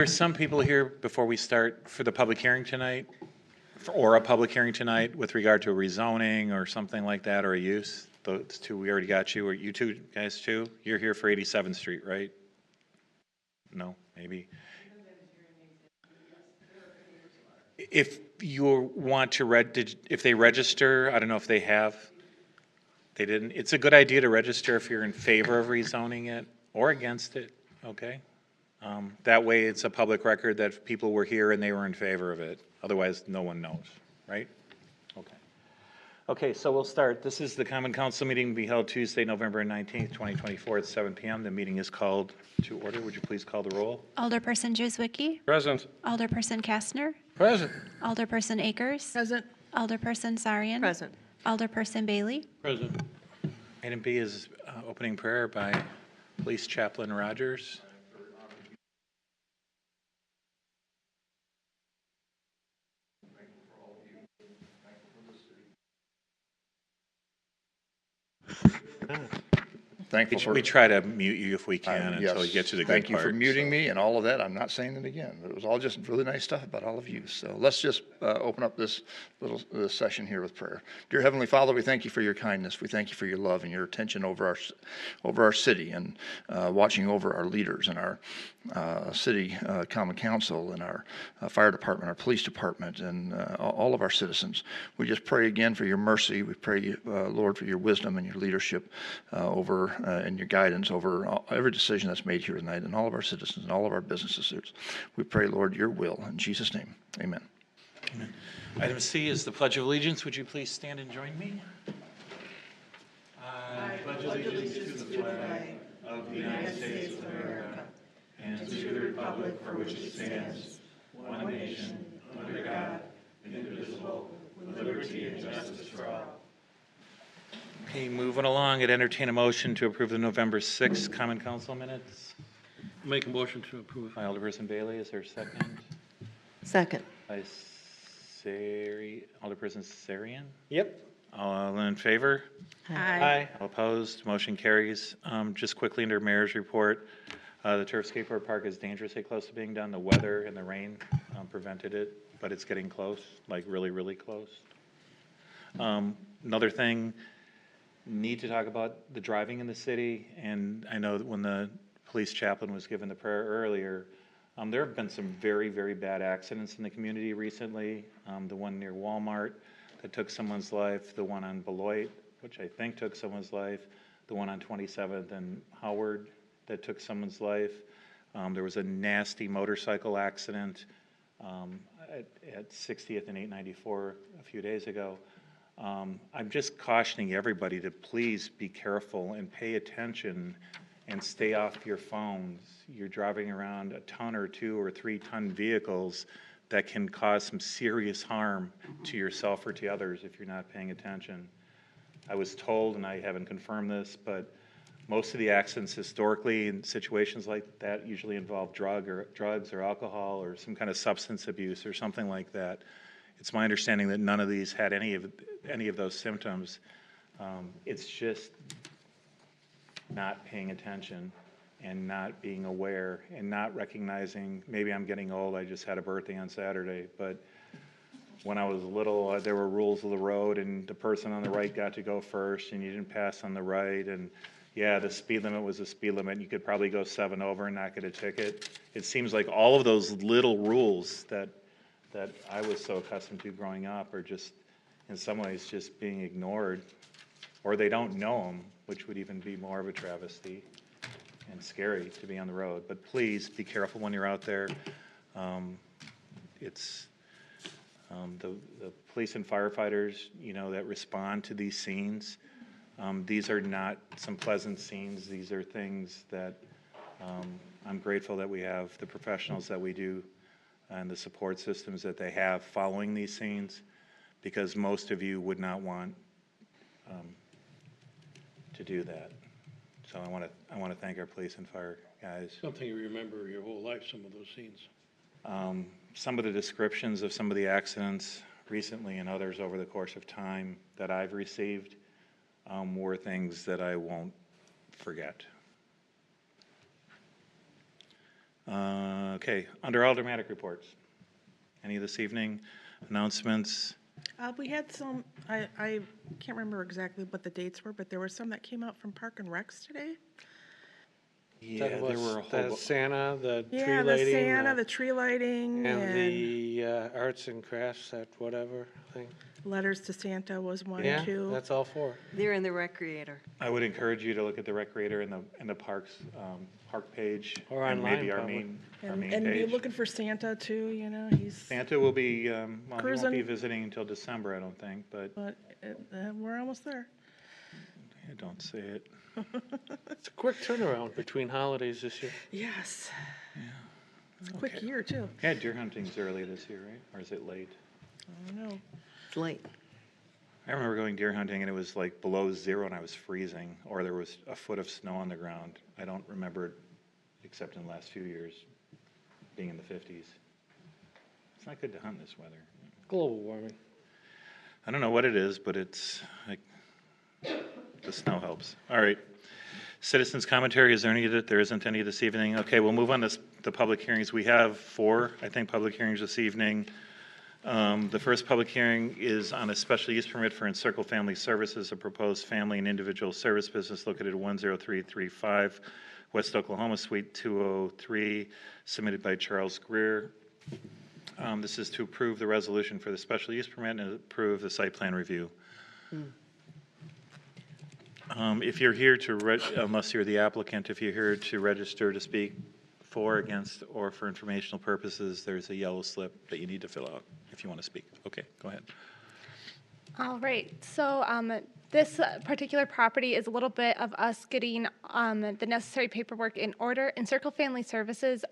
There's some people here before we start for the public hearing tonight, or a public hearing tonight with regard to a rezoning or something like that, or a use. Those two, we already got you, or you two guys too? You're here for 87th Street, right? No, maybe. If you want to if they register, I don't know if they have. They didn't. It's a good idea to register if you're in favor of rezoning it or against it, okay? That way it's a public record that people were here and they were in favor of it. Otherwise, no one knows, right? Okay. Okay, so we'll start. This is the Common Council meeting to be held Tuesday, November 19th, 2024 at 7 p.m. The meeting is called to order. Would you please call the roll? Alderperson Juzwicki. Present. Alderperson Kastner. Present. Alderperson Akers. Present. Alderperson Sarian. Present. Alderperson Bailey. Present. Item B is opening prayer by Police Chaplain Rogers. Thankful for, We try to mute you if we can yes, until you get to the good thank you part. for muting me and all of that. I'm not saying it again. It was all just really nice stuff about all of you. So let's just open up this little session here with prayer. Dear Heavenly Father, we thank you for your kindness. We thank you for your love and your attention over our city and watching over our leaders and our city common council and our fire department, our police department, and all of our citizens. We just pray again for your mercy. We pray, Lord, for your wisdom and your leadership over and your guidance over every decision that's made here tonight and all of our citizens and all of our businesses. We pray, Lord, your will. In Jesus' name, amen. Amen. Item C is the Pledge of Allegiance. Would you please stand and join me? I pledge allegiance to the flag of the United States of America and to the republic for which it stands, one nation, under God, indivisible, with liberty and justice for all. Okay, moving along, I'd entertain a motion to approve the November 6th Common Council minutes. Make a motion to approve. By Alderperson Bailey, is there a second? Second. By Alderperson Sarian? Yep. All in favor? Aye. All opposed? Motion carries. Just quickly under Mayor's report, the turf skateboard park is dangerously close to being done. The weather and the rain prevented it, but it's getting close, like really, really close. Another thing, need to talk about the driving in the city, and I know that when the police chaplain was given the prayer earlier, there have been some very, very bad accidents in the community recently. The one near Walmart that took someone's life, the one on Beloit, which I think took someone's life, the one on 27th and Howard that took someone's life. There was a nasty motorcycle accident at 60th and 894 a few days ago. I'm just cautioning everybody to please be careful and pay attention and stay off your phones. You're driving around a ton or 2 or 3 ton vehicles that can cause some serious harm to yourself or to others if you're not paying attention. I was told, and I haven't confirmed this, but most of the accidents historically in situations like that usually involve drugs or alcohol or some kind of substance abuse or something like that. It's my understanding that none of these had any of those symptoms. It's just not paying attention and not being aware and not recognizing, maybe I'm getting old, I just had a birthday on Saturday, but when I was little, there were rules of the road and the person on the right got to go first and you didn't pass on the right, and yeah, the speed limit was a speed limit. You could probably go 7 over and not get a ticket. It seems like all of those little rules that I was so accustomed to growing up are just, in some ways, just being ignored, or they don't know them, which would even be more of a travesty and scary to be on the road. But please be careful when you're out there. It's the police and firefighters, that respond to these scenes. These are not some pleasant scenes. These are things that I'm grateful that we have the professionals that we do and the support systems that they have following these scenes, because most of you would not want to do that. So I want to thank our police and fire guys. Something you remember your whole life, some of those scenes. Some of the descriptions of some of the accidents recently and others over the course of time that I've received were things that I won't forget. Okay, under all dramatic reports. Any this evening? Announcements? We had some, I can't remember exactly what the dates were, but there were some that came out from Park and Recs today. Yeah, That there was were a whole. the Santa, the tree Yeah, the lighting. Santa, the tree lighting, And and the arts and crafts, that whatever thing. Letters to Santa was one, Yeah, too. that's all four. They're in the Recreator. I would encourage you to look at the Recreator and the parks, park page. Or and online, maybe our probably. main And be page. looking for Santa, too, you know, he's, Santa will be, well, he won't be Cruising. visiting until December, I don't think, but but we're almost there. don't say it. It's a quick turnaround between holidays this year. Yes. It's a quick Okay. year, too. Yeah, deer hunting's early this year, right? Or is it late? I don't know. It's late. I remember going deer hunting and it was like below zero and I was freezing, or there was a foot of snow on the ground. I don't remember it, except in the last few years, being in the 50s. It's not good to hunt this weather. Global warming. I don't know what it is, but it's like, the snow helps. All right. Citizens' commentary, is there any, there isn't any this evening? Okay, we'll move on to the public hearings. We have 4, I think, public hearings this evening. The first public hearing is on a special use permit for Encircle Family Services, a proposed family and individual service business located at 10335 West Oklahoma, Suite 203, submitted by Charles Greer. This is to approve the resolution for the special use permit and approve the site plan review. If you're here to, unless you're the applicant, if you're here to register to speak for, against, or for informational purposes, there's a yellow slip that you need to fill out if you want to speak. Okay, go ahead. All right, so this particular property is a little bit of us getting the necessary paperwork in order. Encircle Family Services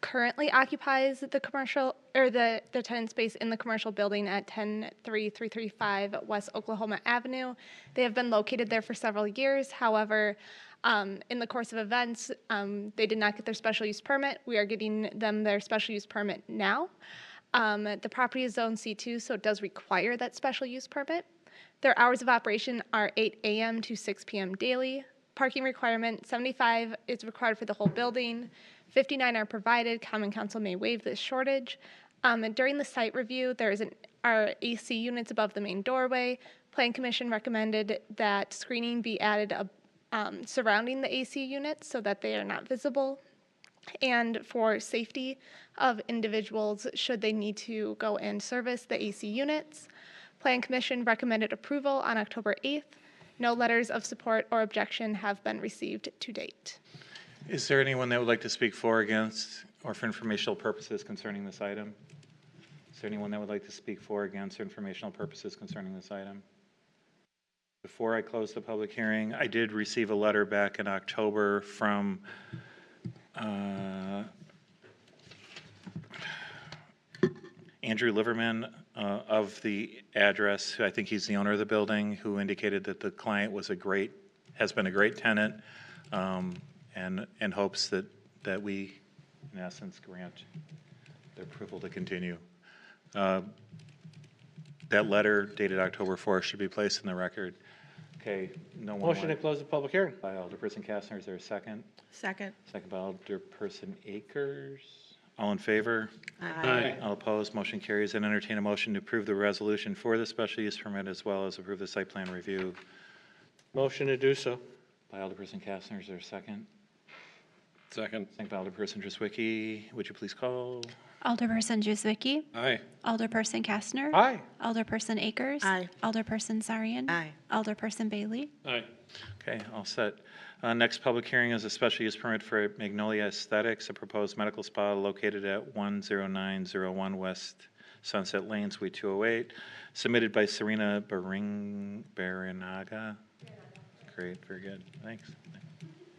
currently occupies the commercial, or the tenant space in the commercial building at 10335 West Oklahoma Avenue. They have been located there for several years. However, in the course of events, they did not get their special use permit. We are getting them their special use permit now. The property is zone C2, so it does require that special use permit. Their hours of operation are 8 a.m. to 6 p.m. daily. Parking requirement, 75 is required for the whole building. 59 are provided. Common Council may waive this shortage. And during the site review, are AC units above the main doorway. Plan Commission recommended that screening be added surrounding the AC units so that they are not visible, and for safety of individuals should they need to go and service the AC units. Plan Commission recommended approval on October 8th. No letters of support or objection have been received to date. Is there anyone that would like to speak for, against, or for informational purposes concerning this item? Is there anyone that would like to speak for, against, or informational purposes concerning this item? Before I close the public hearing, I did receive a letter back in October from Andrew Liverman of the address. I think he's the owner of the building, who indicated that the client has been a great tenant, and hopes that we, in essence, grant the approval to continue. That letter dated October 4th should be placed in the record. Okay, no one. Motion to close the public hearing. By Alderperson Kastner, is there a second? Second. Second by Alderperson Akers. All in favor? Aye. All opposed? Motion carries. And entertain a motion to approve the resolution for the special use permit as well as approve the site plan review. Motion to do so. By Alderperson Kastner, is there a second? Second. Second by Alderperson Driswicki. Would you please call? Alderperson Juzwicki, Aye. Alderperson Kastner. Aye. Alderperson Akers. Aye. Alderperson Sarian. Aye. Alderperson Bailey. Aye. Okay, all set. Next public hearing is a special use permit for Magnolia Aesthetics, a proposed medical spa located at 10901 West Sunset Lane, Suite 208, submitted by Serena Barinaga. Great, very good, thanks.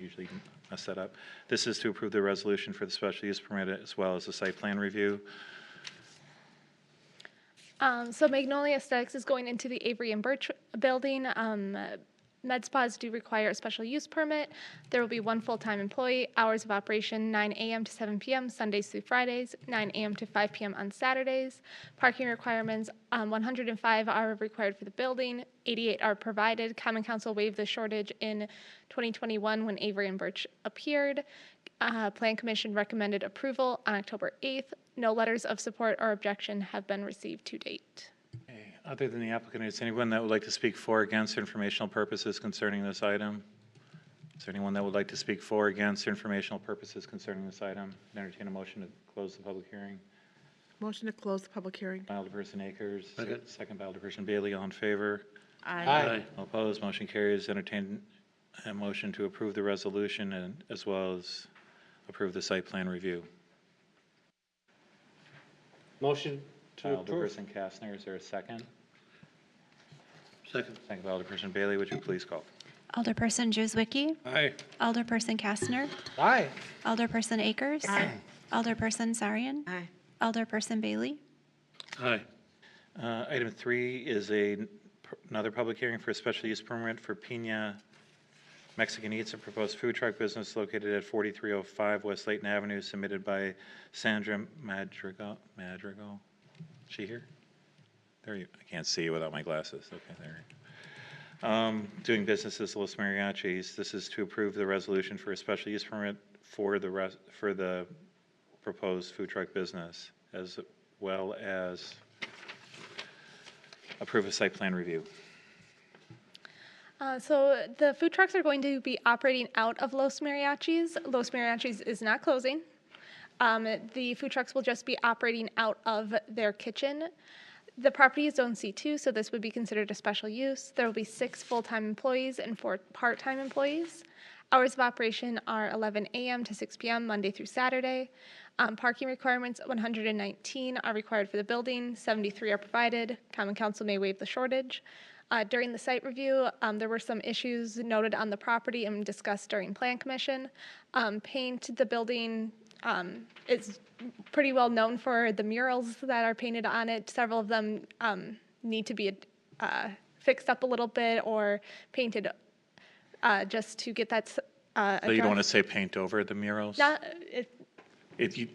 Usually mess that up. This is to approve the resolution for the special use permit as well as the site plan review. So Magnolia Aesthetics is going into the Avery and Birch building. Med spas do require a special use permit. There will be one full-time employee. Hours of operation 9 a.m. to 7 p.m. Sundays through Fridays, 9 a.m. to 5 p.m. on Saturdays. Parking requirements, 105 are required for the building, 88 are provided. Common Council waived the shortage in 2021 when Avery and Birch appeared. Plan Commission recommended approval on October 8th. No letters of support or objection have been received to date. Okay. Other than the applicant, is there anyone that would like to speak for or against informational purposes concerning this item? Is there anyone that would like to speak for or against informational purposes concerning this item? Entertain a motion to close the public hearing. Motion to close the public hearing. By Alderperson Akers. Second. Second by Alderperson Bailey. All in favor? Aye. All opposed? Motion carries. Entertain a motion to approve the resolution and as well as approve the site plan review. Motion By to approve. Alderperson Kastner. Is there a second? Second. Second by Alderperson Bailey. Would you please call? Alderperson Juzwicki, Aye. Alderperson Kastner, Aye. Alderperson Akers, Alderperson Sarian, Aye. Alderperson Bailey, Aye. Item 3 is another public hearing for a special use permit for Pina Mexican Eats, a proposed food truck business located at 4305 West Layton Avenue, submitted by Sandra Madrigal. Madrigal? She here? There you, I can't see you without my glasses. Okay, there you go. Doing business as Los Mariachis. This is to approve the resolution for a special use permit for the proposed food truck business, as well as approve a site plan review. So the food trucks are going to be operating out of Los Mariachis. Los Mariachis is not closing. The food trucks will just be operating out of their kitchen. The property is Zone C2, so this would be considered a special use. There will be 6 full-time employees and 4 part-time employees. Hours of operation are 11 a.m. to 6 p.m. Monday through Saturday. Parking requirements, 119 are required for the building, 73 are provided. Common Council may waive the shortage. During the site review, there were some issues noted on the property and discussed during Plan Commission. Paint the building is pretty well known for the murals that are painted on it. Several of them need to be fixed up a little bit or painted just to get that So you don't want to addressed. say paint over the murals? If you,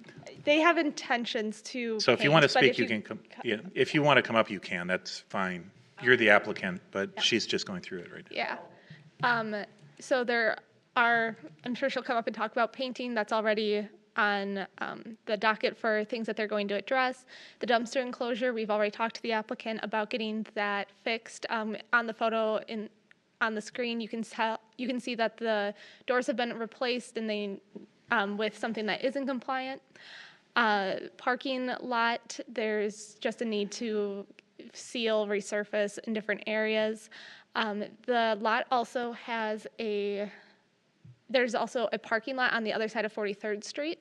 They have intentions to so if you paint, want to but speak, if you can come, yeah, if you want to come up, you can, that's fine. You're the applicant, but she's just going through it right now. Yeah. So there are, I'm sure she'll come up and talk about painting. That's already on the docket for things that they're going to address. The dumpster enclosure, we've already talked to the applicant about getting that fixed. On the photo on the screen, you can see that the doors have been replaced and they with something that isn't compliant. Parking lot, there's just a need to seal, resurface in different areas. The lot also has there's also a parking lot on the other side of 43rd Street.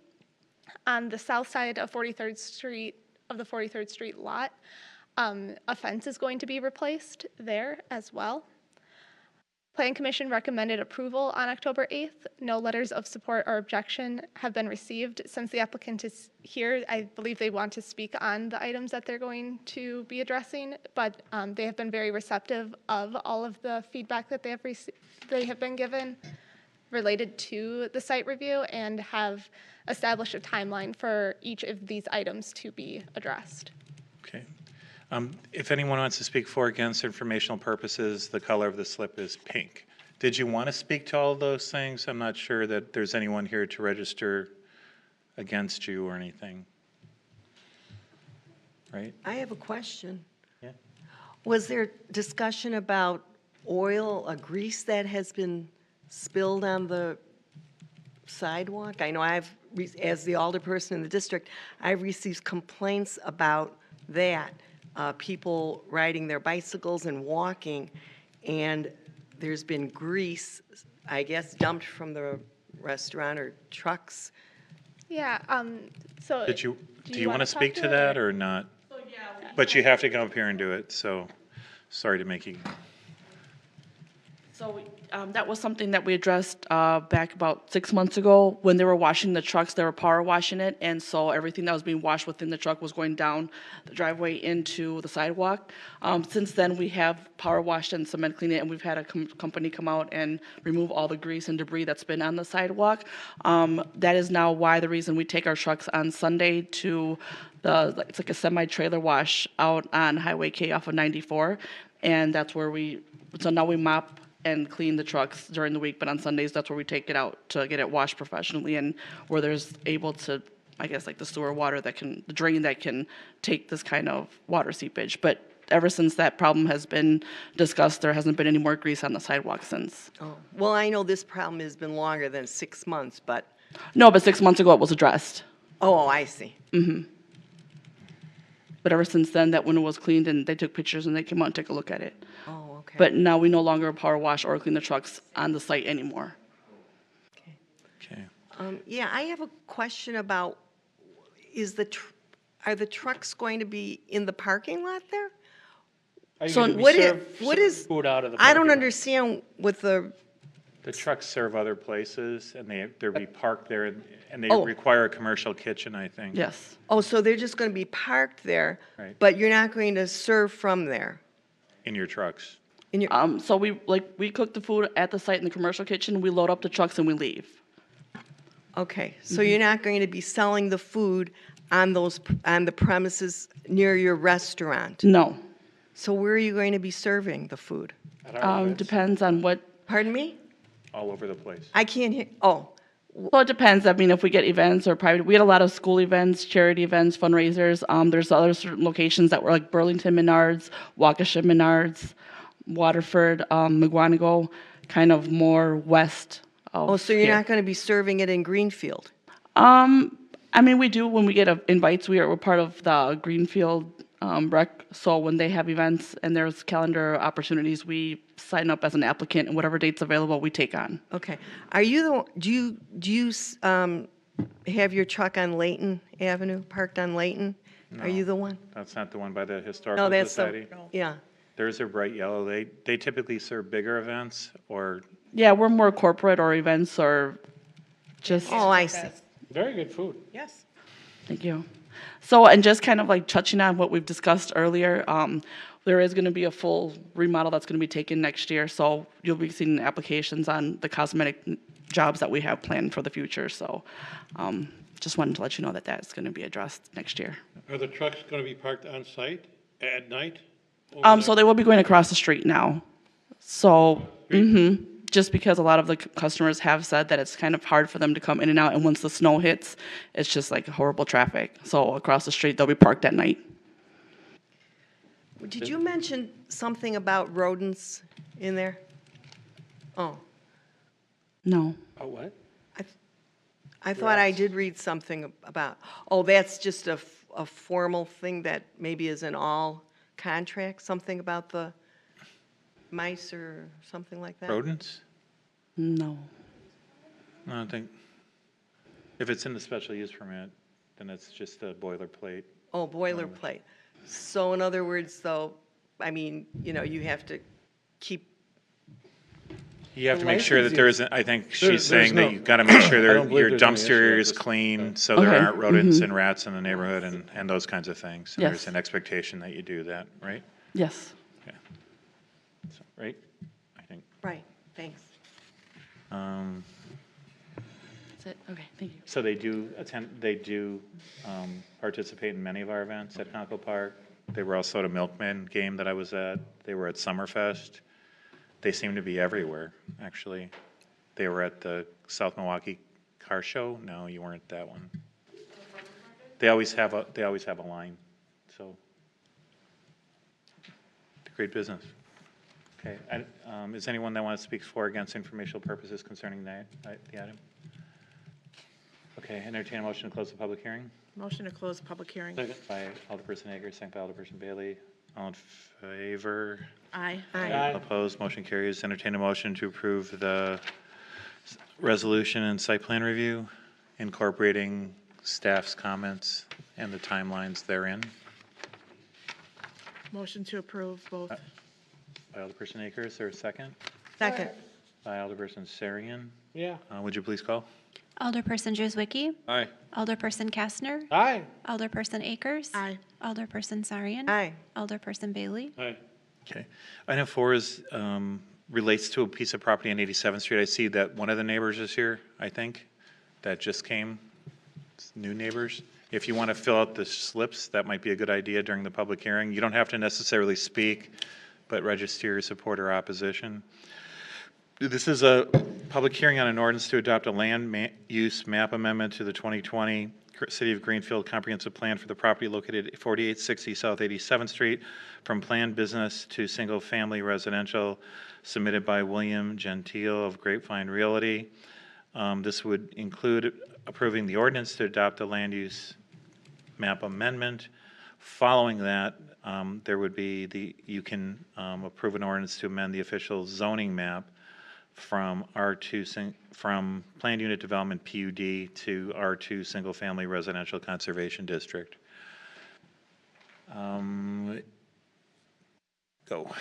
On the south side of 43rd Street, of the 43rd Street lot, a fence is going to be replaced there as well. Plan Commission recommended approval on October 8th. No letters of support or objection have been received. Since the applicant is here, I believe they want to speak on the items that they're going to be addressing, but they have been very receptive of all of the feedback that they have been given related to the site review and have established a timeline for each of these items to be addressed. Okay. If anyone wants to speak for or against informational purposes, the color of the slip is pink. Did you want to speak to all of those things? I'm not sure that there's anyone here to register against you or anything. Right? I have a question. Yeah. Was there discussion about oil, grease that has been spilled on the sidewalk? I know as the alderperson in the district, I've received complaints about that. People riding their bicycles and walking, and there's been grease, I guess, dumped from the restaurant or trucks. Yeah, so. Do you want wanna to talk speak to it, that or not? But you have to come up here and do it, so sorry to make you. So that was something that we addressed back about 6 months ago. When they were washing the trucks, they were power washing it, and so everything that was being washed within the truck was going down the driveway into the sidewalk. Since then, we have power washed and cement cleaned it, and we've had a company come out and remove all the grease and debris that's been on the sidewalk. That is now the reason we take our trucks on Sunday to it's like a semi-trailer wash out on Highway K off of 94, and that's where so now we mop and clean the trucks during the week, but on Sundays, that's where we take it out to get it washed professionally and where there's able to, I guess, like the sewer water the drain that can take this kind of water seepage. But ever since that problem has been discussed, there hasn't been any more grease on the sidewalk since. Oh, well, I know this problem has been longer than 6 months, but, No, but 6 months ago it was addressed. oh, I see. But ever since then, that window was cleaned and they took pictures and they came out and took a look at it. Oh, okay. But now we no longer power wash or clean the trucks on the site anymore. Okay. Yeah, I have a question about, are the trucks going to be in the parking lot there? Are you So gonna be what is, serve- what serve is, Food out of the I parking don't lot? understand what the, The trucks serve other places, and they'll be parked there, and they Oh. require a commercial kitchen, I think. Yes. oh, so they're just going to be parked there? Right. But you're not going to serve from there? In your trucks. In your, So we cook the food at the site in the commercial kitchen, we load up the trucks and we leave. okay, so you're not going to be selling the food on the premises near your restaurant? No. So where are you going to be serving the food? At our events. Depends on what, Pardon me? All over the place. I can't hear, oh, well, it depends. I mean, if we get events or private, we had a lot of school events, charity events, fundraisers. There's other certain locations that were like Burlington Menards, Waukesha Menards, Waterford, McGuanago, kind of more west of oh, so you're here. not going to be serving it in Greenfield? I mean, we do when we get invites. We're part of the Greenfield rec. So when they have events and there's calendar opportunities, we sign up as an applicant, and whatever date's available, we take on. Okay. Are you do you have your truck on Layton Avenue, parked on Layton? Are you the one? That's not the one by the No, Historical that's Society? yeah. Theirs are bright yellow. They typically serve bigger events, or Yeah, we're more corporate or events or just. Oh, I see. Very good food. Yes. Thank you. So, and just kind of like touching on what we've discussed earlier, there is going to be a full remodel that's going to be taken next year. So you'll be seeing applications on the cosmetic jobs that we have planned for the future. So just wanted to let you know that that's going to be addressed next year. Are the trucks going to be parked on site at night? So they will be going across the street now. So, just because a lot of the customers have said that it's kind of hard for them to come in and out, and once the snow hits, it's just like horrible traffic. So across the street, they'll be parked at night. Did you mention something about rodents in there? Oh, No. Oh, what? I thought I did read something about, oh, that's just a formal thing that maybe is in all contracts, something about the mice or something like that? rodents? No. I don't think, if it's in the special use permit, then it's just a boilerplate. Oh, boilerplate. So in other words, though, I mean, you have to keep, You have to The make sure that licensing- there isn't, I think she's there's saying no- that you've got to make sure I don't believe your there's any issue dumpster with is this. clean, so there Okay. aren't rodents and rats in the neighborhood and those kinds of things. And Yes. there's an expectation that you do that, right? Yes. Okay. So, right? I think. right, thanks. That's it. Okay. Thank you. So they do participate in many of our events at Conoco Park. They were also at a Milkman game that I was at. They were at Summerfest. They seem to be everywhere, actually. They were at the South Milwaukee Car Show. No, you weren't at that one. They always have a line, so. Great business. Okay, is anyone that wants to speak for or against informational purposes concerning the item? Okay, entertain a motion to close the public hearing Motion to close public hearing. Second. by Alderperson Akers, second by Alderperson Bailey. All in favor? Aye. Aye. Opposed? Motion carries. Entertain a motion to approve the resolution and site plan review incorporating staff's comments and the timelines therein. Motion to approve both. By Alderperson Akers, there a second? Second. By Alderperson Sarian. Yeah. Would you please call? Alderperson Juzwicki, Aye. Alderperson Kastner, Aye. Alderperson Akers. Aye. Alderperson Sarian. Aye. Alderperson Bailey. Aye. Okay. Item 4 is, relates to a piece of property on 87th Street. I see that one of the neighbors is here, I think, that just came. It's new neighbors. If you want to fill out the slips, that might be a good idea during the public hearing. You don't have to necessarily speak, but register your support or opposition. This is a public hearing on an ordinance to adopt a land use map amendment to the 2020 City of Greenfield Comprehensive Plan for the property located at 4860 South 87th Street from planned business to single-family residential, submitted by William Gentile of Grapevine Realty. This would include approving the ordinance to adopt the land use map amendment. Following that, there would be you can approve an ordinance to amend the official zoning map from from planned unit development PUD to R2 single family residential conservation district. Go. All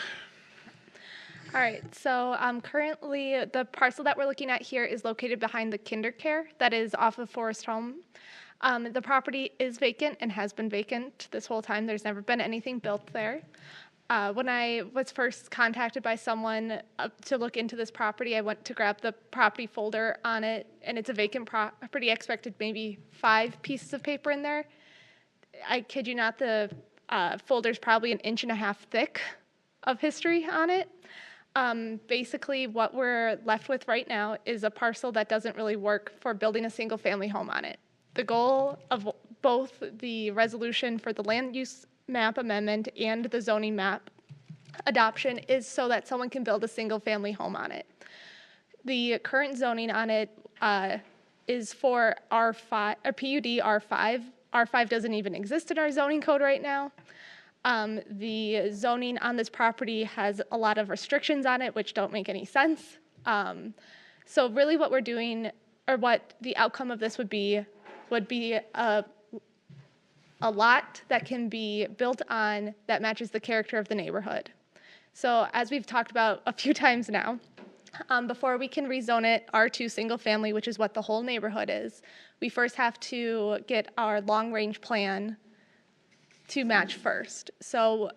right, so currently the parcel that we're looking at here is located behind the KinderCare that is off of Forest Home. The property is vacant and has been vacant this whole time. There's never been anything built there. When I was first contacted by someone to look into this property, I went to grab the property folder on it, and it's a vacant property. I expected maybe 5 pieces of paper in there. I kid you not, the folder's probably 1.5 inches thick of history on it. Basically, what we're left with right now is a parcel that doesn't really work for building a single-family home on it. The goal of both the resolution for the land use map amendment and the zoning map adoption is so that someone can build a single-family home on it. The current zoning on it is for R5, or PUD R5. R5 doesn't even exist in our zoning code right now. The zoning on this property has a lot of restrictions on it, which don't make any sense. So really what we're doing, or what the outcome of this would be a lot that can be built on that matches the character of the neighborhood. So as we've talked about a few times now, before we can rezone it R2 single family, which is what the whole neighborhood is, we first have to get our long range plan to match first. So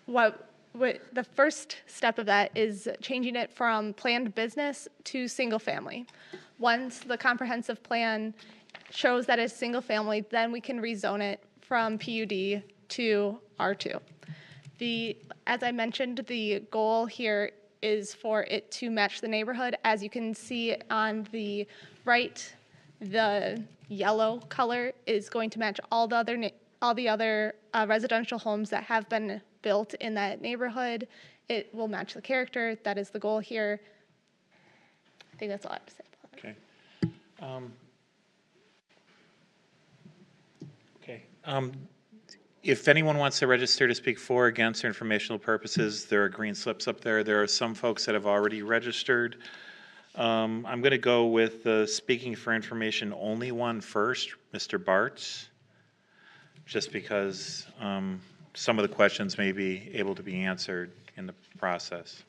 what the first step of that is changing it from planned business to single family. Once the comprehensive plan shows that it's single family, then we can rezone it from PUD to R2. As I mentioned, the goal here is for it to match the neighborhood. As you can see on the right, the yellow color is going to match all the other residential homes that have been built in that neighborhood. It will match the character. That is the goal here. I think that's all I have to say about it. Okay. If anyone wants to register to speak for or against for informational purposes, there are green slips up there. There are some folks that have already registered. I'm going to go with the speaking for information only one first, Mr. Bartz, just because some of the questions may be able to be answered in the process.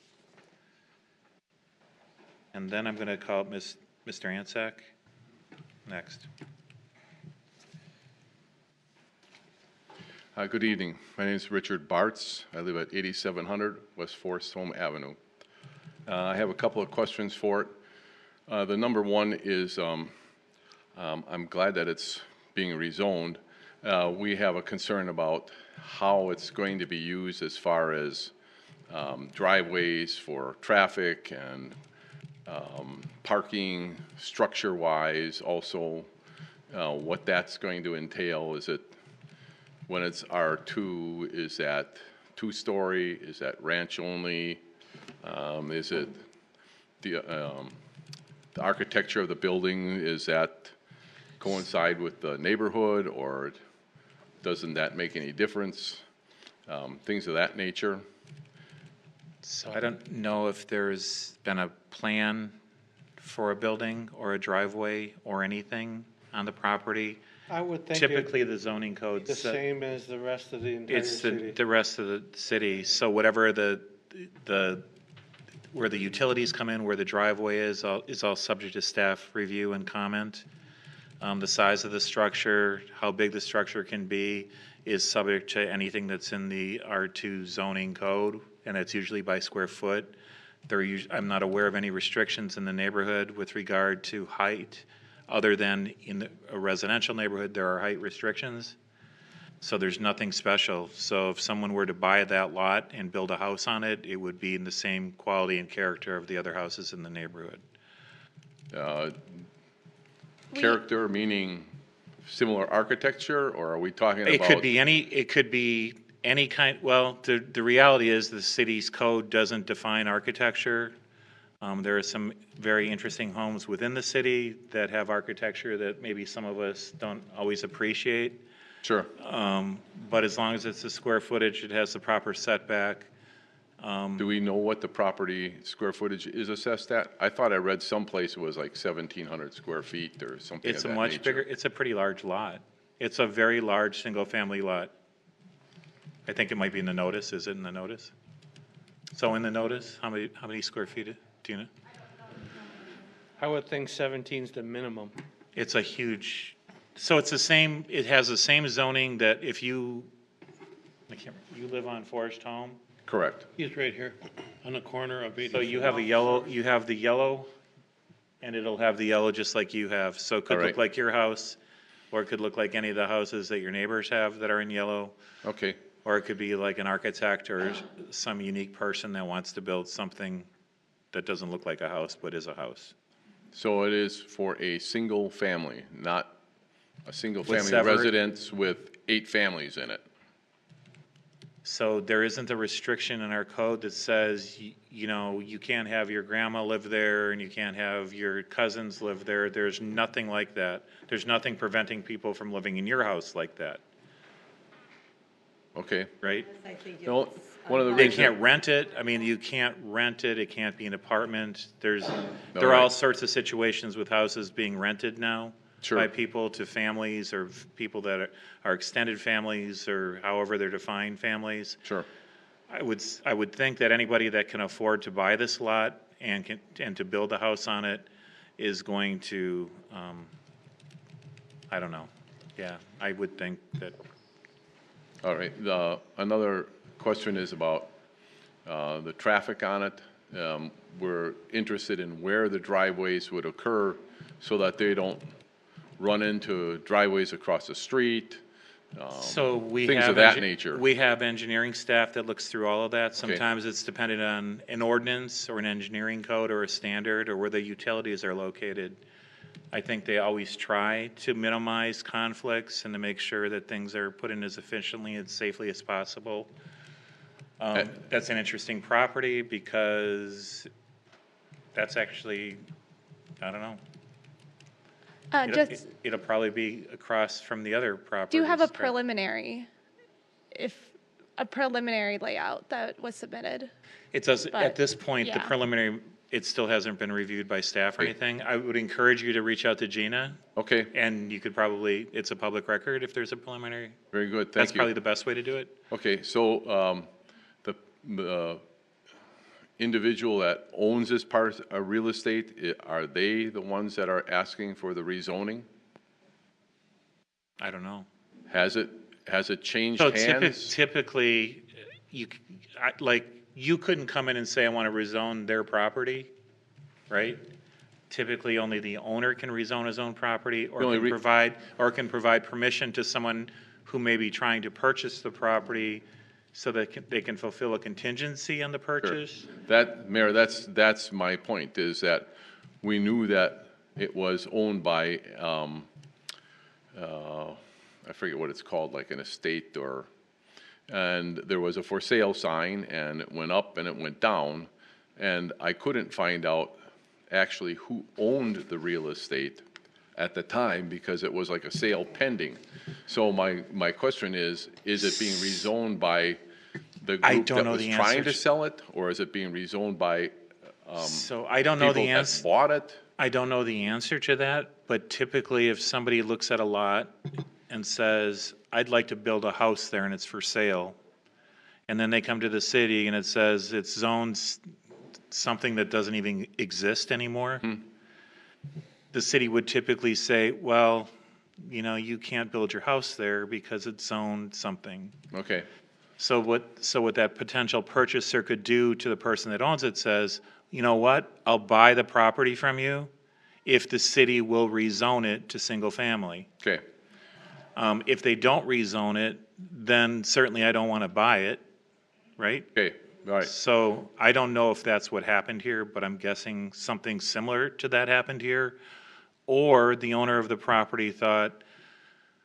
And then I'm going to call up Mr. Ansack next. Good evening. My name is Richard Bartz. I live at 8700 West Forest Home Avenue. I have a couple of questions for it. The number one is I'm glad that it's being rezoned. We have a concern about how it's going to be used as far as driveways for traffic and parking, structure-wise, also what that's going to entail. Is it, when it's R2, is that 2-story? Is that ranch only? Is it the architecture of the building, is that coincide with the neighborhood, or doesn't that make any difference? Things of that nature. So I don't know if there's been a plan for a building or a driveway or anything on the property. I would think Typically, the zoning it's code the same as the rest of the entire it's city. the rest of the city. So whatever where the utilities come in, where the driveway is all subject to staff review and comment. The size of the structure, how big the structure can be, is subject to anything that's in the R2 zoning code, and it's usually by square foot. I'm not aware of any restrictions in the neighborhood with regard to height, other than in a residential neighborhood, there are height restrictions. So there's nothing special. So if someone were to buy that lot and build a house on it, it would be in the same quality and character of the other houses in the neighborhood. Character meaning similar architecture, or are we talking about? It could be any kind, well, the reality is the city's code doesn't define architecture. There are some very interesting homes within the city that have architecture that maybe some of us don't always appreciate. Sure. But as long as it's the square footage, it has the proper setback. Do we know what the property square footage is assessed at? I thought I read someplace it was like 1,700 square feet or something of It's a that much nature. bigger, it's a pretty large lot. It's a very large, single-family lot. I think it might be in the notice. Is it in the notice? So in the notice, how many square feet, do you know? I would think 17's the minimum. It's a huge, so it's the same, it has the same zoning that if you, you live on Forest Home? Correct. He's right here, on the corner of 80. So you have you have the yellow, and it'll have the yellow just like you have. So it could All look right. like your house, or it could look like any of the houses that your neighbors have that are in yellow. Okay. Or it could be like an architect or some unique person that wants to build something that doesn't look like a house, but is a house. So it is for a single family, not a single family separate- residence with 8 families in it. So there isn't a restriction in our code that says, you know, you can't have your grandma live there and you can't have your cousins live there. There's nothing like that. There's nothing preventing people from living in your house like that, Okay. right? No, one of the They reasons. can't rent it. I mean, you can't rent it. It can't be an apartment. There are right. all sorts of situations with houses being rented now Sure. by people to families or people that are extended families or however they're defined families. Sure. I would think that anybody that can afford to buy this lot and to build a house on it is going to, I don't know. Yeah, I would think that. All right. Another question is about the traffic on it. We're interested in where the driveways would occur so that they don't run into driveways across the street. So we things have of that nature. We have engineering staff that looks through all of that. Sometimes it's dependent on an ordinance or an engineering code or a standard or where the utilities are located. I think they always try to minimize conflicts and to make sure that things are put in as efficiently and safely as possible. That's an interesting property because that's actually, I don't know. It'll probably be across from the other properties. Do you have a right? preliminary layout that was submitted? It does, But, at this point, the yeah. preliminary, it still hasn't been reviewed by staff or anything. I would encourage you to reach out to Gina, Okay. and you could probably, it's a public record if there's a preliminary. Very good. That's Thank you. probably the best way to do it. Okay, so the individual that owns this part of real estate, are they the ones that are asking for the rezoning? I don't know. Has it changed So hands? typically, you couldn't come in and say, I want to rezone their property, right? Typically, only the owner can rezone his own property or The only can provide permission to someone who may be trying to purchase the property so that they can fulfill a contingency on the purchase. Mayor, that's my point, is that we knew that it was owned by, I forget what it's called, like an estate and there was a for sale sign, and it went up and it went down, and I couldn't find out actually who owned the real estate at the time because it was like a sale pending. So my question is it being rezoned by the I group don't that know was the trying answer to sell it, or is it being rezoned by So I don't know people the that answer. bought it? I don't know the answer to that, but typically if somebody looks at a lot and says, I'd like to build a house there and it's for sale, and then they come to the city and it says it's zoned something that doesn't even exist anymore, the city would typically say, well, you know, you can't build your house there because it's zoned something. Okay, So what that potential purchaser could do to the person that owns it says, you know what, I'll buy the property from you if the city will rezone it to single family. okay. If they don't rezone it, then certainly I don't want to buy it, right? Okay, all right. So I don't know if that's what happened here, but I'm guessing something similar to that happened here. Or the owner of the property thought,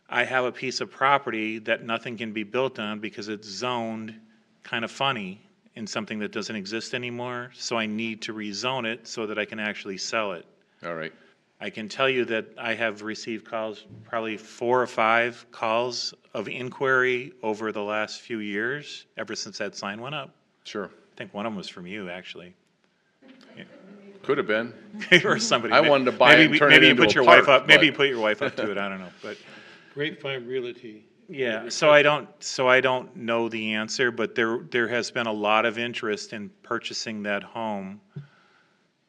I have a piece of property that nothing can be built on because it's zoned kind of funny in something that doesn't exist anymore, so I need to rezone it so that I can actually sell it. All right. I can tell you that I have received calls, probably 4 or 5 calls of inquiry over the last few years, ever since that sign went up. Sure. I think one of them was from you, actually. Could have been. Or somebody. I wanted to buy it and turn it Maybe you into put a your wife park, up, maybe but- you put your wife up to it, I don't know, but. Grapevine Realty. Yeah, so I don't know the answer, but there has been a lot of interest in purchasing that home,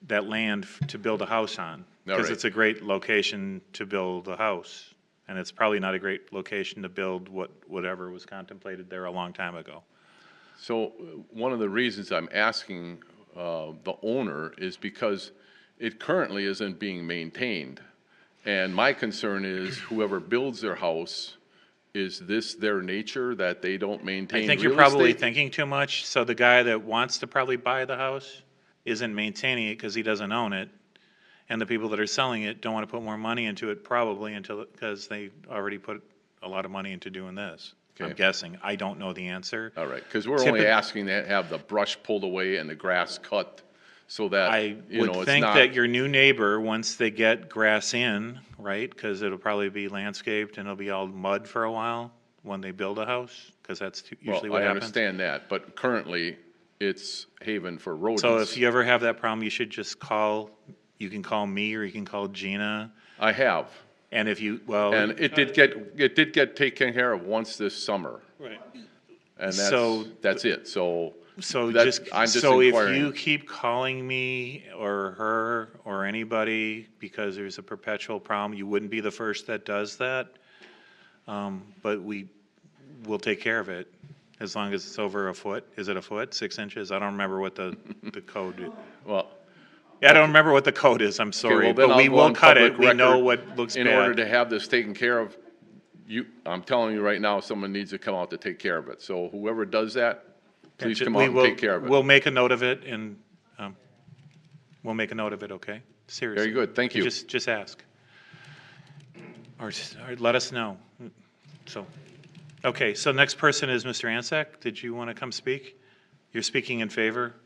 that land to build a house on. Because right. it's a great location to build a house. And it's probably not a great location to build whatever was contemplated there a long time ago. So one of the reasons I'm asking the owner is because it currently isn't being maintained. And my concern is whoever builds their house, is this their nature that they don't maintain I think you're real probably estate? thinking too much. So the guy that wants to probably buy the house isn't maintaining it because he doesn't own it. And the people that are selling it don't want to put more money into it probably because they already put a lot of money into doing this. I'm Okay. guessing. I don't know the answer. All right, because we're only Typi- asking to have the brush pulled away and the grass cut so that, I you would know, it's think not. that your new neighbor, once they get grass in, right, because it'll probably be landscaped and it'll be all mud for a while when they build a house, because that's usually Well, what I happens. understand that, but currently it's haven for rodents. So if you ever have that problem, you should just you can call me or you can call Gina. I have, And if and it did get taken care of once this summer, Right. and So- that's it, so. So that's- just, I'm just so if inquiring. you keep calling me or her or anybody because there's a perpetual problem, you wouldn't be the first that does that. But we'll take care of it as long as it's over a foot. Is it a foot, 6 inches? I don't remember what the code is. Well, I don't remember what the code is, I'm okay, sorry, well, then but we I'll go will on cut it. public We know record. what looks In order bad. to have this taken care of, I'm telling you right now, someone needs to come out to take care of it. So whoever does that, please come out We and will- take care of it. We'll make a note of it and, we'll make a note of it, okay? Seriously. Very good, thank you. Just ask. Or let us know. So, okay, so next person is Mr. Ansack. Did you want to come speak? You're speaking in favor?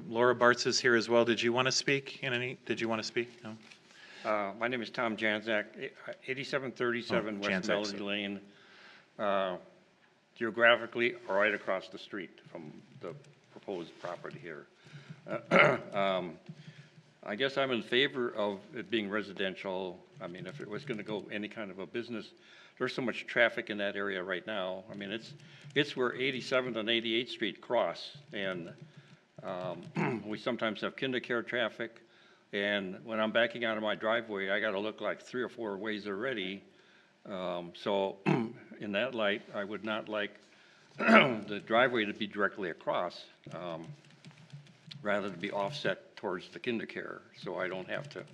Laura Bartz is here as well. Did you want to speak did you want to speak? No? My name is Tom Janzak, 8737 Oh, West Janzak, Melody so- Lane, geographically right across the street from the proposed property here. I guess I'm in favor of it being residential. I mean, if it was going to go any kind of a business, there's so much traffic in that area right now. I mean, it's where 87th and 88th Street cross, and we sometimes have kindergarten traffic, and when I'm backing out of my driveway, I got to look like 3 or 4 ways already. So in that light, I would not like the driveway to be directly across, rather to be offset towards the kindergarten, so I don't have to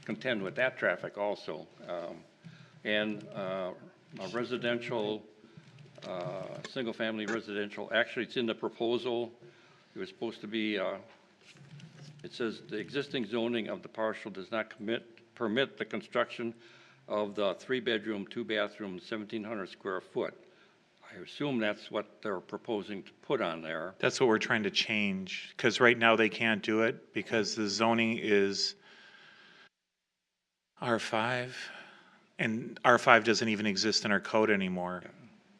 contend with that traffic also. And a residential, single-family residential, actually, it's in the proposal. It was supposed to be, it says, the existing zoning of the partial does not permit the construction of the 3-bedroom, 2-bathroom, 1,700 square foot. I assume that's what they're proposing to put on there. That's what we're trying to change, because right now they can't do it because the zoning is R5, and R5 doesn't even exist in our code anymore.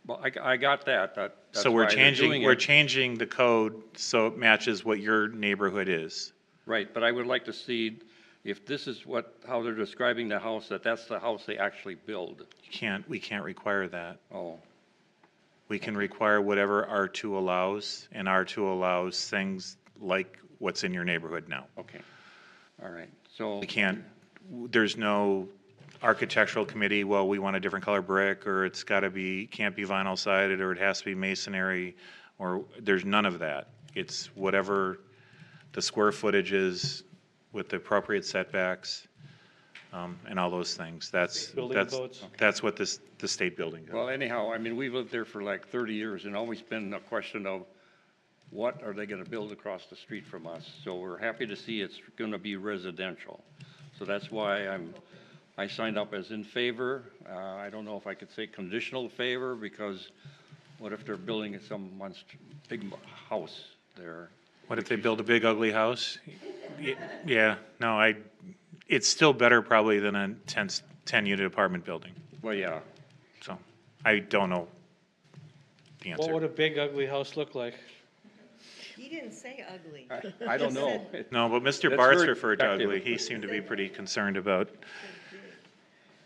Well, I got that. That's So we're why they're doing it. changing the code so it matches what your neighborhood is. Right, but I would like to see if this is how they're describing the house, that's the house they actually build. We can't require that. Oh, We can require whatever R2 allows, and R2 allows things like what's in your neighborhood now. okay. All right, so. There's no architectural committee, well, we want a different color brick, or it's can't be vinyl sided, or it has to be masonry, or there's none of that. It's whatever the square footage is with the appropriate setbacks. and all those things. Building codes? That's what the state building code. Well, anyhow, I mean, we've lived there for like 30 years and always been a question of what are they going to build across the street from us? So we're happy to see it's going to be residential. So that's why I signed up as in favor. I don't know if I could say conditional favor, because what if they're building someone's big house there? What if they build a big ugly house? Yeah, no, it's still better probably than a 10-unit apartment building. Well, yeah. So I don't know the What would answer. a big ugly house look like? He didn't say ugly. I don't know. No, but Mr. That's Bartz very referred to subjective. ugly. He seemed to be pretty concerned about,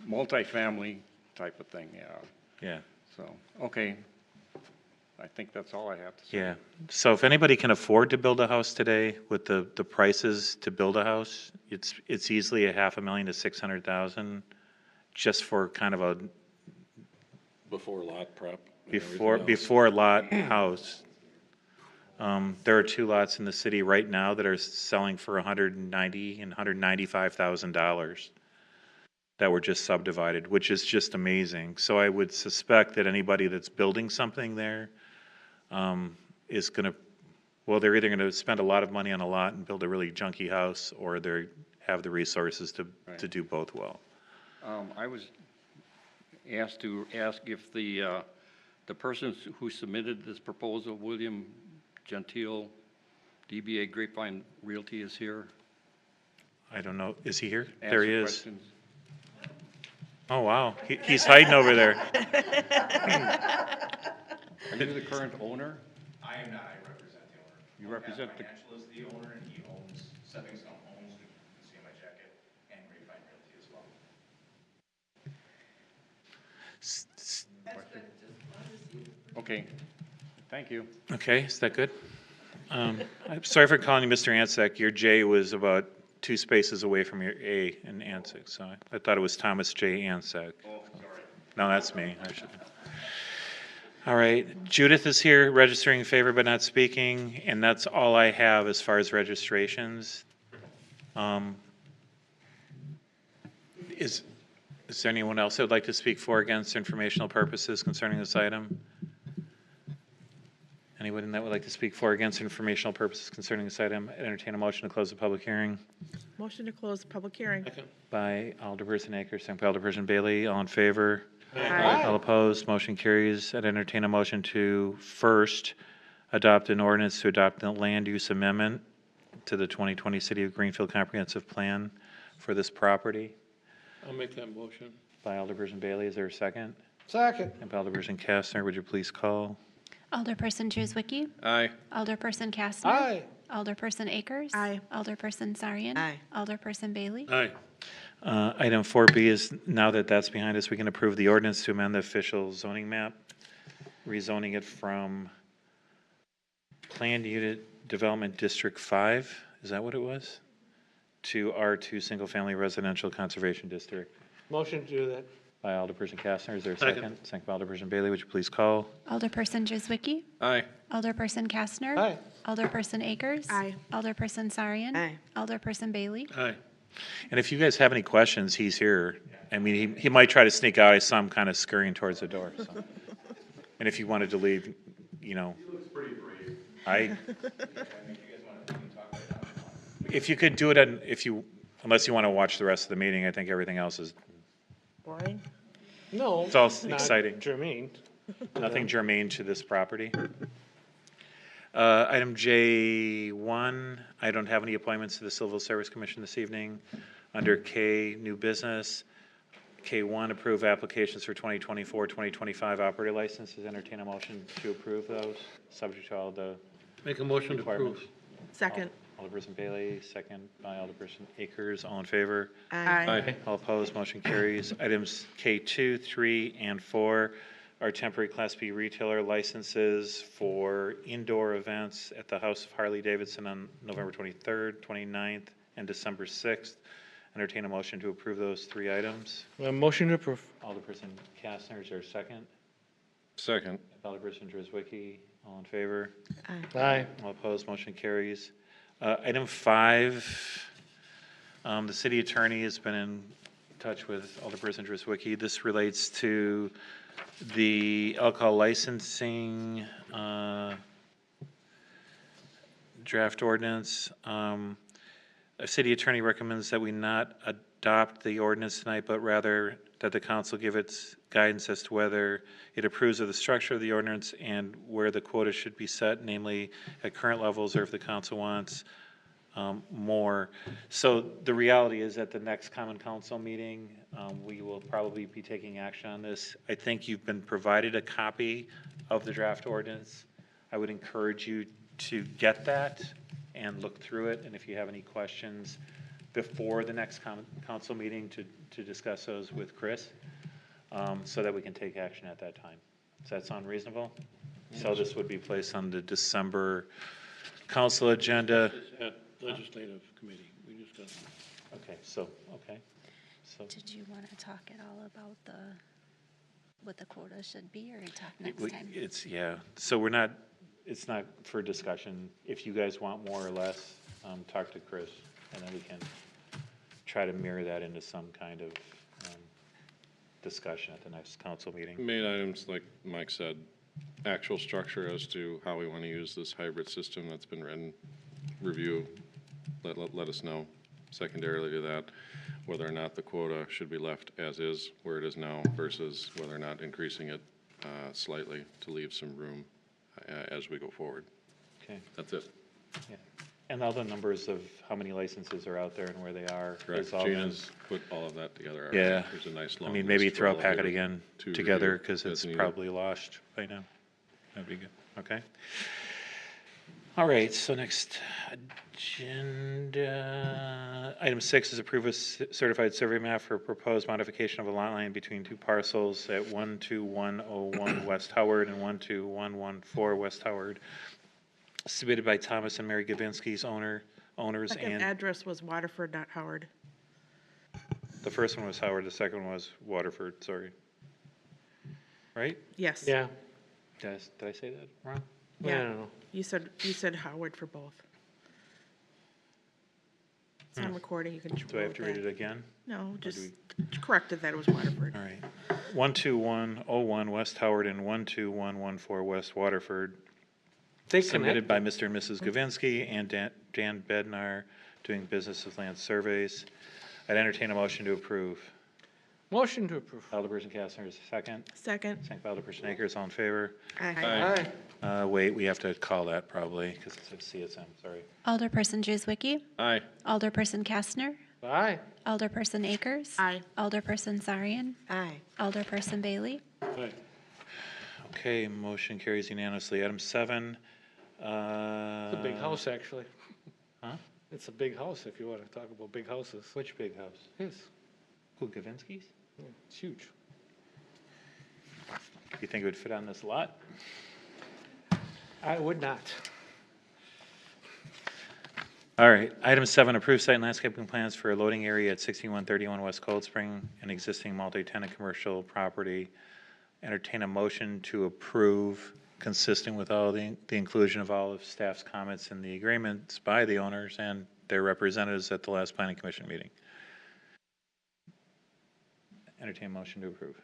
Multifamily type of thing, yeah. yeah. So, okay. I think that's all I have to say. Yeah, so if anybody can afford to build a house today with the prices to build a house, it's easily $500,000 to $600,000 just for kind of a Before lot prep. and everything else. before lot house. There are 2 lots in the city right now that are selling for $190,000 and $195,000 that were just subdivided, which is just amazing. So I would suspect that anybody that's building something there is going to, well, they're either going to spend a lot of money on a lot and build a really junky house, or they have the resources to do both well. I was asked to ask if the person who submitted this proposal, William Gentile, DBA Grapevine Realty, is here. I don't know, is he here? Ask There he the is. questions. Oh, wow, he's hiding over there. Are you the current owner? I am not, I represent the owner. You represent the, Financial is the owner, and he owns, Stepping Stone owns, you can see in my jacket, and Grapevine Realty as well. okay, thank you. Okay, is that good? I'm sorry for calling you Mr. Ansek. Your J was about 2 spaces away from your A in Ansek, so I thought it was Thomas J. Ansek. Oh, sorry. No, that's me. I should. All right, Judith is here, registering in favor but not speaking, and that's all I have as far as registrations. Is there anyone else that would like to speak for or against informational purposes concerning this item? Anyone that would like to speak for or against informational purposes concerning this item? Entertain a motion to close the public hearing Motion to close the public hearing. by Alderperson Akers, second by Alderperson Bailey. All in favor? Aye. All opposed, motion carries. I'd entertain a motion to first adopt an ordinance to adopt the land use amendment to the 2020 City of Greenfield Comprehensive Plan for this property I'll make that motion. by Alderperson Bailey. Is there a second? Second. And by Alderperson Kastner, would you please call? Alderperson Juzwicki, Aye. Alderperson Kastner. Aye. Alderperson Akers. Aye. Alderperson Sarian. Aye. Alderperson Bailey. Aye. Item 4B is, now that that's behind us, we can approve the ordinance to amend the official zoning map, rezoning it from Planned Unit Development District 5, is that what it was? To R2 Single Family Residential Conservation District. Motion to do that. By Alderperson Kastner, is there a Second. second? Second by Alderperson Bailey, would you please call? Alderperson Juzwicki, Aye. Alderperson Kastner. Aye. Alderperson Akers. Aye. Alderperson Sarian. Aye. Alderperson Bailey. Aye. And if you guys have any questions, he's here. I mean, he might try to sneak out. I saw him kind of scurrying towards the door, so. And if you wanted to leave, you know. He looks pretty brave. If you could do it, unless you want to watch the rest of the meeting, I think everything else is Boring. No. It's all not exciting. Germane. nothing germane to this property. Item J1, I don't have any appointments to the Civil Service Commission this evening. Under K, new business. K1, approve applications for 2024, 2025 operator licenses. Entertain a motion to approve those, subject to all the Make a motion to approve. requirements. Second. Alderperson Bailey, second by Alderperson Akers. All in favor? Aye. All opposed, motion carries. Items K2, 3, and 4 are temporary Class B retailer licenses for indoor events at the House of Harley Davidson on November 23rd, 29th, and December 6th. Entertain a motion to approve those 3 items. Motion to approve. Alderperson Kastner, is there a second? Second. Alderperson Drzwicki, all in favor? Aye. All opposed, motion carries. Item 5, the city attorney has been in touch with Alderperson Driswicki. This relates to the alcohol licensing draft ordinance. A city attorney recommends that we not adopt the ordinance tonight, but rather that the council give its guidance as to whether it approves of the structure of the ordinance and where the quota should be set, namely at current levels, or if the council wants more. So the reality is at the next common council meeting, we will probably be taking action on this. I think you've been provided a copy of the draft ordinance. I would encourage you to get that and look through it, and if you have any questions before the next council meeting, to discuss those with Chris, so that we can take action at that time. Does that sound reasonable? So this would be placed on the December council agenda. At legislative committee, we just got. Okay, so. Did you want to talk at all about what the quota should be, or you talk next time? It's, yeah, so it's not for discussion. If you guys want more or less, talk to Chris, and then we can try to mirror that into some kind of discussion at the next council meeting. Main items, like Mike said, actual structure as to how we want to use this hybrid system that's been written, review, let us know. Secondarily to that, whether or not the quota should be left as is, where it is now, versus whether or not increasing it slightly to leave some room as we go forward. Okay. That's it. Yeah. And all the numbers of how many licenses are out there and where they are. Correct. is all Gina's put all of that together. Yeah. There's a nice long I mean, maybe list for throw a all of packet you again to together, review because as it's needed. probably lost by now. That'd be good. Okay. All right, so next agenda, item 6 is approve a certified survey map for proposed modification of a lot line between two parcels at 12101 West Howard and 12114 West Howard, submitted by Thomas and Mary Gavinsky's owners, Second and address was Waterford, not Howard. the first one was Howard, the second one was Waterford, sorry. Right? Yes. Yeah. Did I say that wrong? I don't know. You said Howard for both. It's on recording, you can. Do I have to read it again? No, just corrected that it was Waterford. All right. 12101 West Howard and 12114 West Waterford. They Submitted by connect. Mr. and Mrs. Gavinsky and Dan Bednar, doing business with land surveys. I'd entertain a motion to approve. Motion to approve. Alderperson Kastner is second. Second. Second by Alderperson Akers, all in favor? Aye. Aye. Wait, we have to call that probably, because it's a CSM, sorry. Alderperson Driswicki. Aye. Alderperson Kastner. Aye. Alderperson Akers. Aye. Alderperson Sarian. Aye. Alderperson Bailey. Aye. Okay, motion carries unanimously. Item 7. It's a big house, actually. Huh? It's a big house, if you want to talk about big houses. Which big house? Yes, Who, Gavinsky's? it's huge. You think it would fit on this lot? I would not. All right, item 7, approved site and landscaping plans for a loading area at 6131 West Cold Spring, an existing multi-tenant commercial property. Entertain a motion to approve, consistent with all the inclusion of all of staff's comments in the agreements by the owners and their representatives at the last planning commission meeting. Entertain a motion to approve.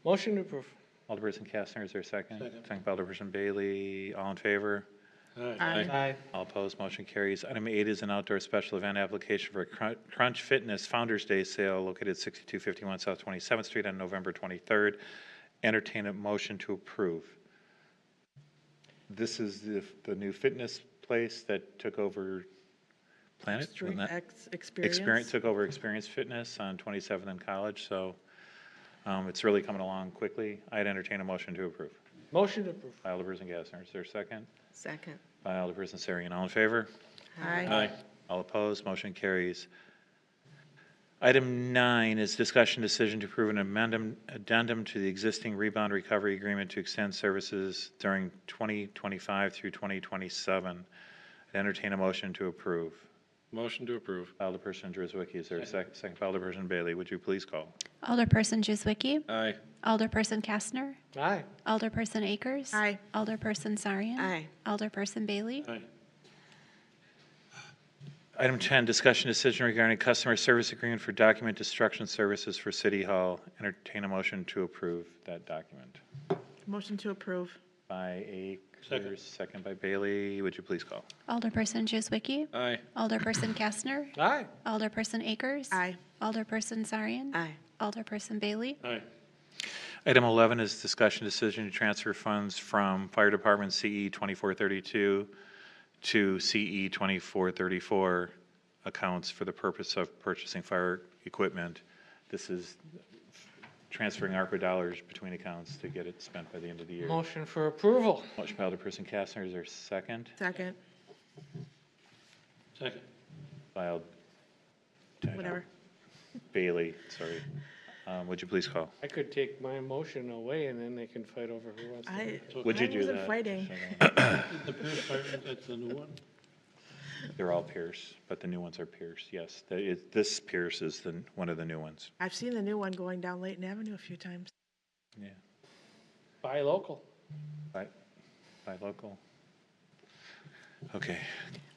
Motion to approve. Alderperson Kastner, is there a second? Second. Second by Alderperson Bailey, all in favor? Aye. All opposed, motion carries. Item 8 is an outdoor special event application for a Crunch Fitness Founder's Day sale located at 6251 South 27th Street on November 23rd. Entertain a motion to approve. This is the new fitness place that took over Planet? Extreme wasn't that- X Experience. Experience took over Experience Fitness on 27th and College, so it's really coming along quickly. I'd entertain a motion to approve. Motion to approve. By Alderperson Gassner, is there a second? Second. By Alderperson Sarian, all in favor? Aye. All opposed, motion carries. Item 9 is discussion decision to approve an addendum to the existing rebound recovery agreement to extend services during 2025 through 2027. I'd entertain a motion to approve. Motion to approve. Alderperson Driswicki, is there a second by Alderperson Bailey? Would you please call? Alderperson Driswicki. Aye. Alderperson Kastner. Aye. Alderperson Akers. Aye. Alderperson Sarian. Aye. Alderperson Bailey. Aye. Item 10, discussion decision regarding customer service agreement for document destruction services for City Hall. Entertain a motion to approve that document. Motion to approve. By Akers, second by Bailey. Would you please call? Alderperson Juzwicki. Aye. Alderperson Kastner. Aye. Alderperson Akers. Aye. Alderperson Sarian. Aye. Alderperson Bailey. Aye. Item 11 is discussion decision to transfer funds from Fire Department CE 2432 to CE 2434 accounts for the purpose of purchasing fire equipment. This is transferring ARPA dollars between accounts to get it spent by the end of the year. Motion for approval. Motion by Alderperson Kastner, is there a second? Second. Second. By Whatever. Bailey, sorry. Would you please call? I could take my motion away and then they can fight over who wants to. Would you I do wasn't that? fighting. The Pierce Apartment, that's the new one? They're all Pierce, but the new ones are Pierce, yes. This Pierce is one of the new ones. I've seen the new one going down Layton Avenue a few times. Yeah. Buy local. By local. Okay.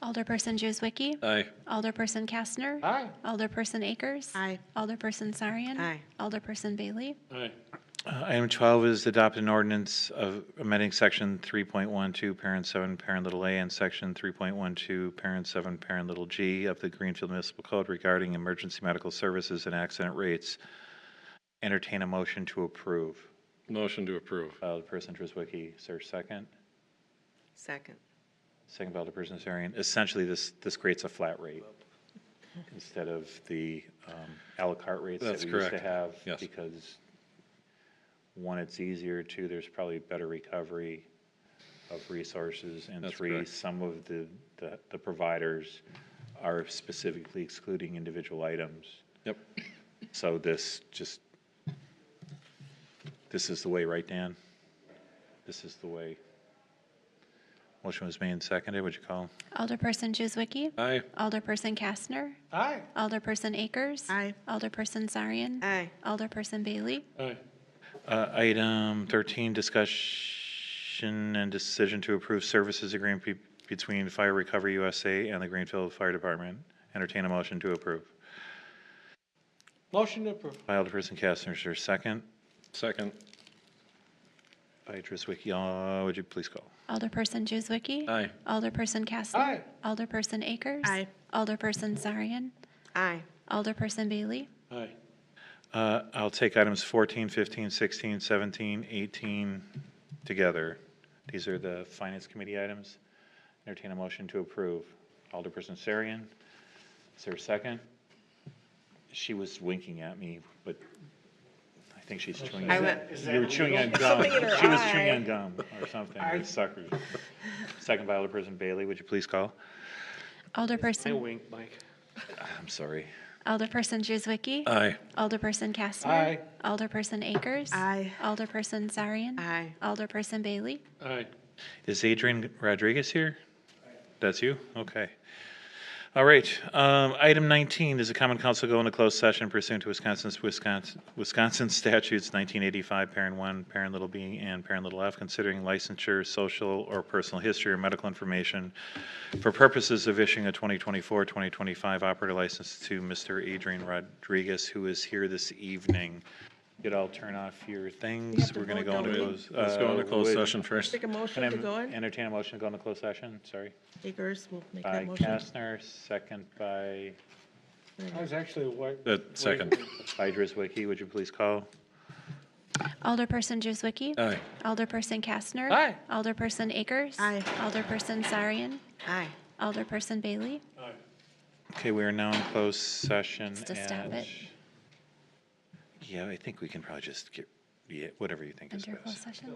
Alderperson Juzwicki. Aye. Alderperson Kastner. Aye. Alderperson Akers. Aye. Alderperson Sarian. Aye. Alderperson Bailey. Aye. Item 12 is adopt an ordinance of amending section 3.12, parent 7, parent little a, and section 3.12, parent 7, parent little g of the Greenfield Municipal Code regarding emergency medical services and accident rates. Entertain a motion to approve. Motion to approve. Alderperson Driswicky, is there a second? Second. Second by Alderperson Sarian. Essentially, this creates a flat rate instead of the a la carte rates that That's we used to correct. have. Yes. Because one, it's easier, two, there's probably better recovery of resources, and That's three, correct. some of the providers are specifically excluding individual items. Yep. So this is the way, right, Dan? This is the way. Motion was made and seconded. Would you call? Alderperson Juzwicki. Aye. Alderperson Kastner. Aye. Alderperson Akers. Aye. Alderperson Sarian. Aye. Alderperson Bailey. Aye. Item 13, discussion and decision to approve services agreement between Fire Recovery USA and the Greenfield Fire Department. Entertain a motion to approve. Motion to approve. By Alderperson Kastner, is there a second? Second. By Driswicky, would you please call? Alderperson Juzwicki. Aye. Alderperson Kastner. Aye. Alderperson Akers. Aye. Alderperson Sarian. Aye. Alderperson Bailey. Aye. I'll take items 14, 15, 16, 17, 18 together. These are the Finance Committee items. Entertain a motion to approve. Alderperson Sarian, is there a second? She was winking at me, but I think she's chewing. You were chewing on gum. She was chewing on gum or something. Those suckers. Second by Alderperson Bailey, would you please call? I Alderperson. wink, Mike. I'm sorry. Alderperson Juzwicki. Aye. Alderperson Kastner. Aye. Alderperson Akers. Aye. Alderperson Sarian. Aye. Alderperson Bailey. Aye. Is Adrian Rodriguez here? That's you? Okay. All right. Item 19 is a common council go into closed session pursuant to Wisconsin statutes 1985, parent 1, parent little b, and parent little f, considering licensure, social or personal history or medical information for purposes of issuing a 2024-2025 operator license to Mr. Adrian Rodriguez, who is here this evening. You'd all turn off your things. to We're going to vote, go into don't we? closed. Let's go into closed session first. Take a Can motion I to go in. entertain a motion to go into closed session? Sorry. Akers will make By that motion. Kastner, second by I was actually Second. Driswicky. Would you please call? Alderperson Juzwicki. Aye. Alderperson Kastner. Aye. Alderperson Akers. Aye. Alderperson Sarian. Aye. Alderperson Bailey. Okay, we are now in closed session To stop at. it. Yeah, I think we can probably just get, yeah, whatever you think is Enter closed best. session.